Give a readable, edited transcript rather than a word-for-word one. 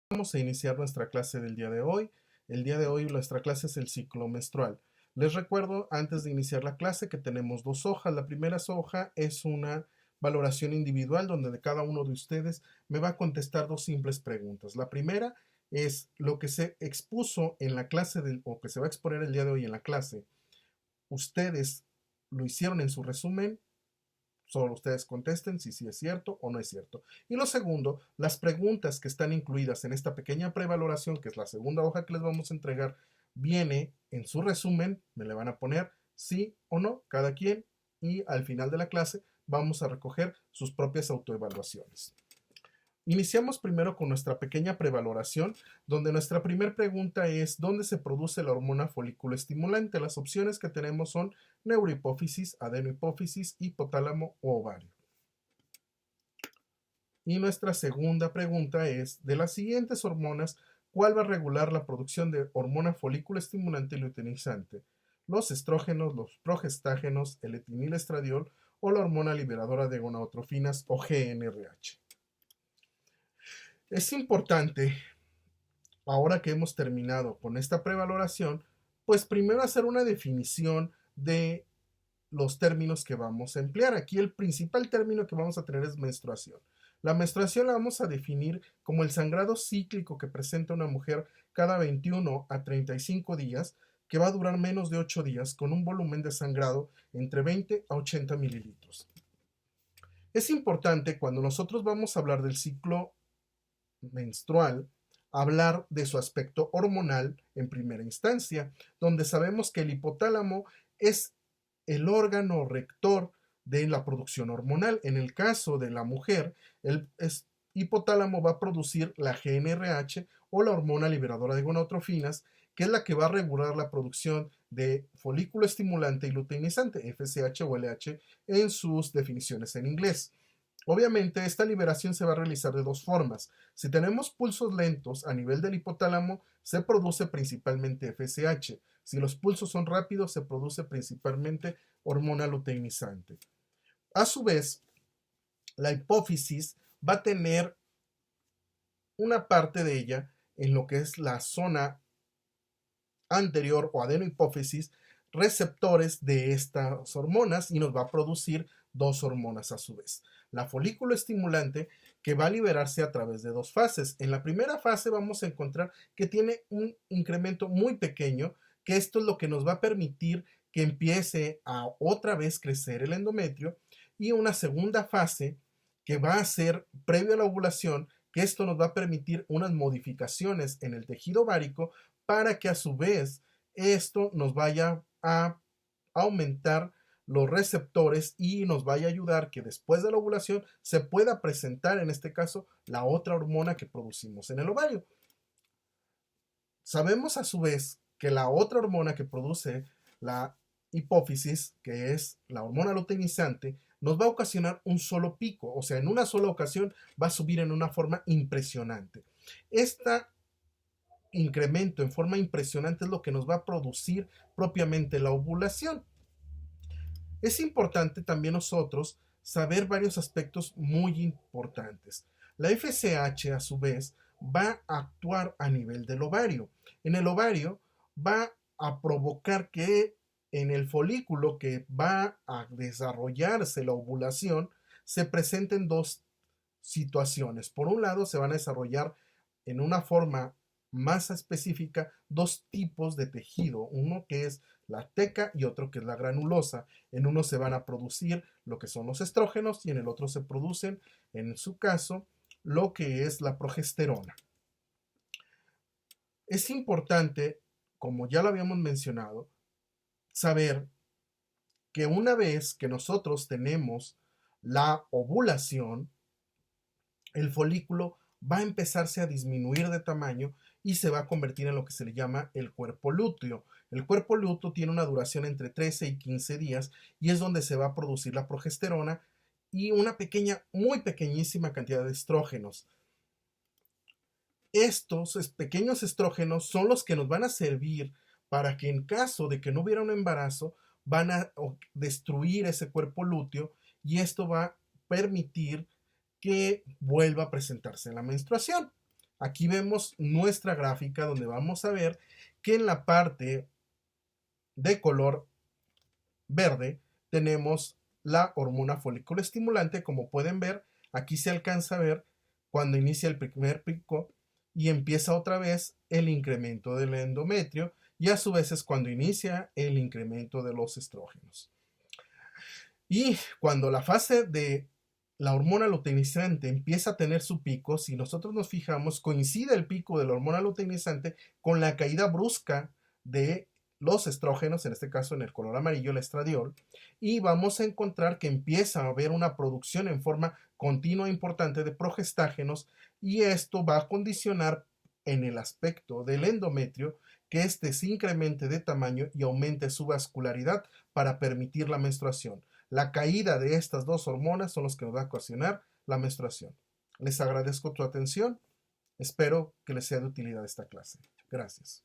Vamos a iniciar nuestra clase del día de hoy. El día de hoy nuestra clase es el ciclo menstrual. Les recuerdo antes de iniciar la clase que tenemos dos hojas. La primera hoja es una valoración individual donde de cada uno de ustedes me va a contestar dos simples preguntas. La primera es lo que se expuso en la clase o que se va a exponer el día de hoy en la clase. ¿Ustedes lo hicieron en su resumen? Solo ustedes contesten si sí es cierto o no es cierto. Y lo segundo, las preguntas que están incluidas en esta pequeña prevaloración, que es la segunda hoja que les vamos a entregar, viene en su resumen, me le van a poner sí o no cada quien y al final de la clase vamos a recoger sus propias autoevaluaciones. Iniciamos primero con nuestra pequeña prevaloración, donde nuestra primera pregunta es ¿dónde se produce la hormona folículo estimulante? Las opciones que tenemos son neurohipófisis, adenohipófisis, hipotálamo o ovario. Y nuestra segunda pregunta es, de las siguientes hormonas, ¿cuál va a regular la producción de hormona folículo estimulante y luteinizante? ¿Los estrógenos, los progestágenos, el etinilestradiol o la hormona liberadora de gonadotrofinas o GnRH? Es importante, ahora que hemos terminado con esta prevaloración, pues primero hacer una definición de los términos que vamos a emplear. Aquí el principal término que vamos a tener es menstruación. La menstruación la vamos a definir como el sangrado cíclico que presenta una mujer cada 21 a 35 días, que va a durar menos de 8 días, con un volumen de sangrado entre 20 a 80 mililitros. Es importante cuando nosotros vamos a hablar del ciclo menstrual, hablar de su aspecto hormonal en primera instancia, donde sabemos que el hipotálamo es el órgano rector de la producción hormonal. En el caso de la mujer, el hipotálamo va a producir la GnRH o la hormona liberadora de gonadotrofinas, que es la que va a regular la producción de folículo estimulante y luteinizante, FSH o LH en sus definiciones en inglés. Obviamente, esta liberación se va a realizar de dos formas. Si tenemos pulsos lentos a nivel del hipotálamo, se produce principalmente FSH. Si los pulsos son rápidos, se produce principalmente hormona luteinizante. A su vez, la hipófisis va a tener una parte de ella en lo que es la zona anterior o adenohipófisis, receptores de estas hormonas y nos va a producir dos hormonas a su vez. La folículo estimulante, que va a liberarse a través de dos fases. En la primera fase vamos a encontrar que tiene un incremento muy pequeño, que esto es lo que nos va a permitir que empiece a otra vez crecer el endometrio, y una segunda fase que va a ser previo a la ovulación, que esto nos va a permitir unas modificaciones en el tejido ovárico para que a su vez esto nos vaya a aumentar los receptores y nos vaya a ayudar que después de la ovulación se pueda presentar en este caso la otra hormona que producimos en el ovario. Sabemos a su vez que la otra hormona que produce la hipófisis, que es la hormona luteinizante, nos va a ocasionar un solo pico, o sea, en una sola ocasión va a subir en una forma impresionante. Esta incremento en forma impresionante es lo que nos va a producir propiamente la ovulación. Es importante también nosotros saber varios aspectos muy importantes. La FSH a su vez va a actuar a nivel del ovario. En el ovario va a provocar que en el folículo que va a desarrollarse la ovulación se presenten dos situaciones. Por un lado, se van a desarrollar en una forma más específica dos tipos de tejido, uno que es la teca y otro que es la granulosa. En uno se van a producir lo que son los estrógenos y en el otro se producen, en su caso, lo que es la progesterona. Es importante, como ya lo habíamos mencionado, saber que una vez que nosotros tenemos la ovulación, el folículo va a empezarse a disminuir de tamaño y se va a convertir en lo que se le llama el cuerpo lúteo. El cuerpo lúteo tiene una duración entre 13 y 15 días y es donde se va a producir la progesterona y una pequeña, muy pequeñísima cantidad de estrógenos. Estos pequeños estrógenos son los que nos van a servir para que en caso de que no hubiera un embarazo, van a destruir ese cuerpo lúteo y esto va a permitir que vuelva a presentarse la menstruación. Aquí vemos nuestra gráfica donde vamos a ver que en la parte de color verde tenemos la hormona folículo estimulante. Como pueden ver, aquí se alcanza a ver cuando inicia el primer pico y empieza otra vez el incremento del endometrio, y a su vez es cuando inicia el incremento de los estrógenos. Y cuando la fase de la hormona luteinizante empieza a tener su pico, si nosotros nos fijamos, coincide el pico de la hormona luteinizante con la caída brusca de los estrógenos, en este caso en el color amarillo, el estradiol, y vamos a encontrar que empieza a haber una producción en forma continua e importante de progestágenos, y esto va a condicionar en el aspecto del endometrio que éste se incremente de tamaño y aumente su vascularidad para permitir la menstruación. La caída de estas dos hormonas son los que nos va a ocasionar la menstruación. Les agradezco tu atención. Espero que les sea de utilidad esta clase. Gracias.